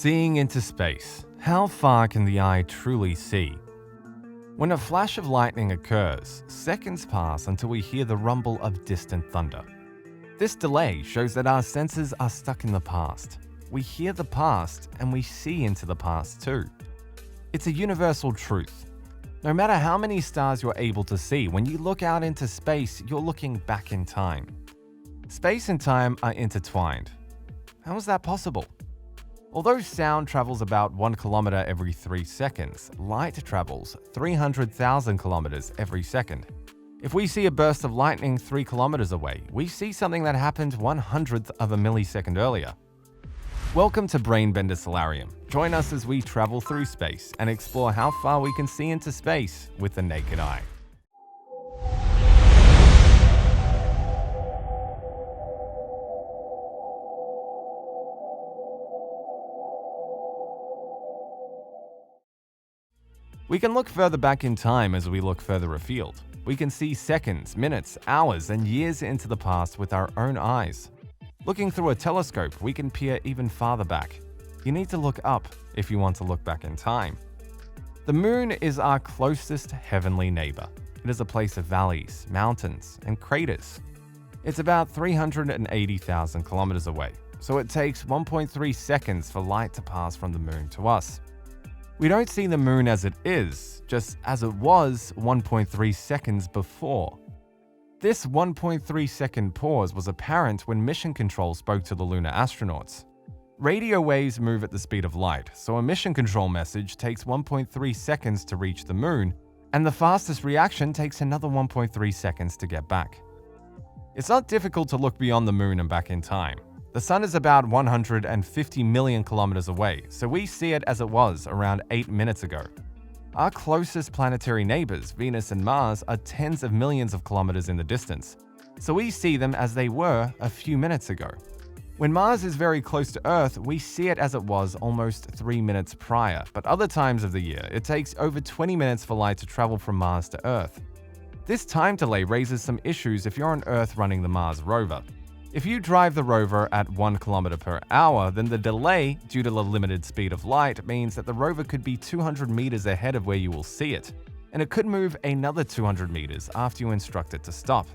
Seeing into space. How far can the eye truly see? When a flash of lightning occurs, seconds pass until we hear the rumble of distant thunder. This delay shows that our senses are stuck in the past. We hear the past and we see into the past too. It's a universal truth. No matter how many stars you're able to see, when you look out into space, you're looking back in time. Space and time are intertwined. How is that possible? Although sound travels about 1 kilometer every 3 seconds, light travels 300,000 kilometers every second. If we see a burst of lightning 3 kilometers away, we see something that happened 1/100th of a millisecond earlier. Welcome to Brainbender Solarium. Join us as we travel through space and explore how far we can see into space with the naked eye. We can look further back in time as we look further afield. We can see seconds, minutes, hours, and years into the past with our own eyes. Looking through a telescope, we can peer even farther back. You need to look up if you want to look back in time. The moon is our closest heavenly neighbor. It is a place of valleys, mountains, and craters. It's about 380,000 kilometers away, so it takes 1.3 seconds for light to pass from the moon to us. We don't see the moon as it is, just as it was 1.3 seconds before. This 1.3 second pause was apparent when mission control spoke to the lunar astronauts. Radio waves move at the speed of light, so a mission control message takes 1.3 seconds to reach the moon, and the fastest reaction takes another 1.3 seconds to get back. It's not difficult to look beyond the moon and back in time. The sun is about 150 million kilometers away, so we see it as it was around 8 minutes ago. Our closest planetary neighbors, Venus and Mars, are tens of millions of kilometers in the distance, so we see them as they were a few minutes ago. When Mars is very close to Earth, we see it as it was almost 3 minutes prior, but other times of the year, it takes over 20 minutes for light to travel from Mars to Earth. This time delay raises some issues if you're on Earth running the Mars rover. If you drive the rover at 1 kilometer per hour, then the delay, due to the limited speed of light, means that the rover could be 200 meters ahead of where you will see it, and it could move another 200 meters after you instruct it to stop.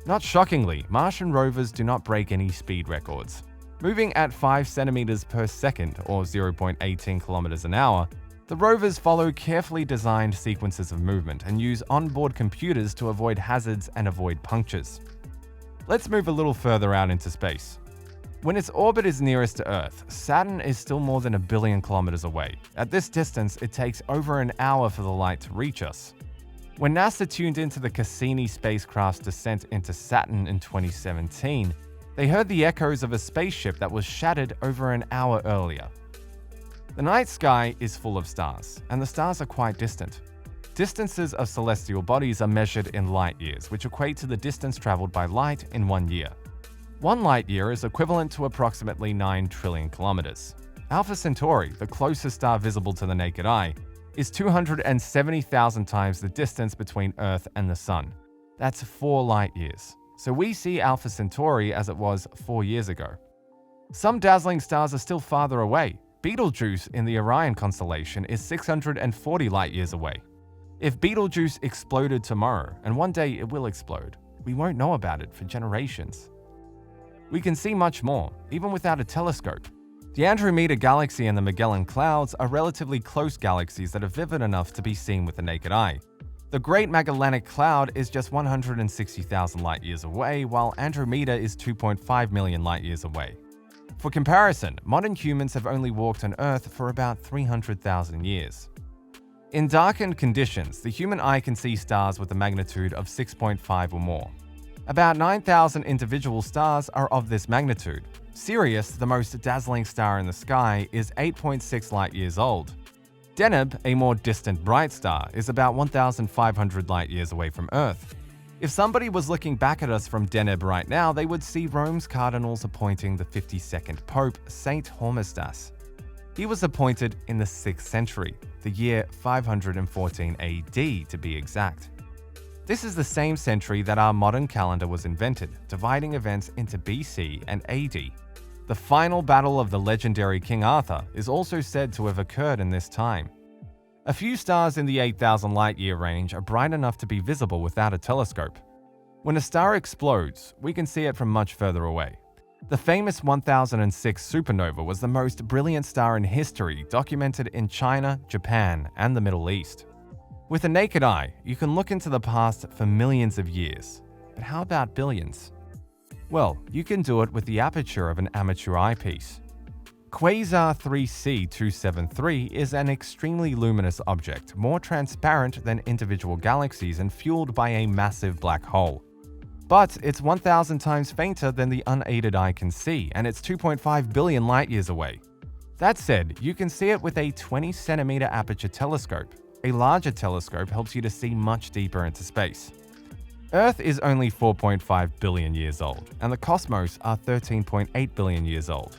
Not shockingly, Martian rovers do not break any speed records. Moving at 5 centimeters per second, or 0.18 kilometers an hour, the rovers follow carefully designed sequences of movement and use onboard computers to avoid hazards and avoid punctures. Let's move a little further out into space. When its orbit is nearest to Earth, Saturn is still more than 1 billion kilometers away. At this distance, it takes over an hour for the light to reach us. When NASA tuned into the Cassini spacecraft's descent into Saturn in 2017, they heard the echoes of a spaceship that was shattered over an hour earlier. The night sky is full of stars, and the stars are quite distant. Distances of celestial bodies are measured in light years, which equate to the distance traveled by light in 1 year. 1 light year is equivalent to approximately 9 trillion kilometers. Alpha Centauri, the closest star visible to the naked eye, is 270,000 times the distance between Earth and the Sun. That's 4 light years. So we see Alpha Centauri as it was 4 years ago. Some dazzling stars are still farther away. Betelgeuse in the Orion constellation is 640 light years away. If Betelgeuse exploded tomorrow, and one day it will explode, we won't know about it for generations. We can see much more, even without a telescope. The Andromeda Galaxy and the Magellan Clouds are relatively close galaxies that are vivid enough to be seen with the naked eye. The Great Magellanic Cloud is just 160,000 light-years away, while Andromeda is 2.5 million light-years away. For comparison, modern humans have only walked on Earth for about 300,000 years. In darkened conditions, the human eye can see stars with a magnitude of 6.5 or more. About 9,000 individual stars are of this magnitude. Sirius, the most dazzling star in the sky, is 8.6 light-years old. Deneb, a more distant bright star, is about 1,500 light-years away from Earth. If somebody was looking back at us from Deneb right now, they would see Rome's cardinals appointing the 52nd Pope, Saint Hormisdas. He was appointed in the 6th century, the year 514 AD to be exact. This is the same century that our modern calendar was invented, dividing events into BC and AD. The final battle of the legendary King Arthur is also said to have occurred in this time. A few stars in the 8,000 light-year range are bright enough to be visible without a telescope. When a star explodes, we can see it from much further away. The famous 1006 supernova was the most brilliant star in history documented in China, Japan, and the Middle East. With the naked eye, you can look into the past for millions of years. But how about billions? Well, you can do it with the aperture of an amateur eyepiece. Quasar 3C273 is an extremely luminous object, more transparent than individual galaxies and fueled by a massive black hole. But it's 1,000 times fainter than the unaided eye can see, and it's 2.5 billion light-years away. That said, you can see it with a 20-centimeter aperture telescope. A larger telescope helps you to see much deeper into space. Earth is only 4.5 billion years old, and the cosmos are 13.8 billion years old.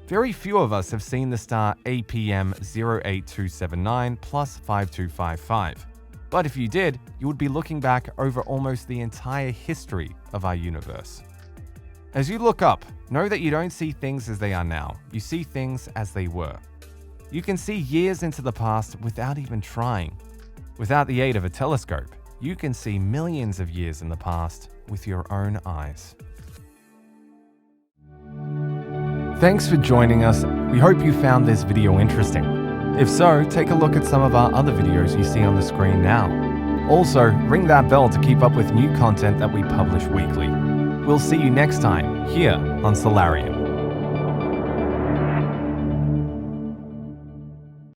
Very few of us have seen the star APM 08279 plus 5255. But if you did, you would be looking back over almost the entire history of our universe. As you look up, know that you don't see things as they are now, you see things as they were. You can see years into the past without even trying. Without the aid of a telescope, you can see millions of years in the past with your own eyes. Thanks for joining us. We hope you found this video interesting. If so, take a look at some of our other videos you see on the screen now. Also, ring that bell to keep up with new content that we publish weekly. We'll see you next time here on Solarium.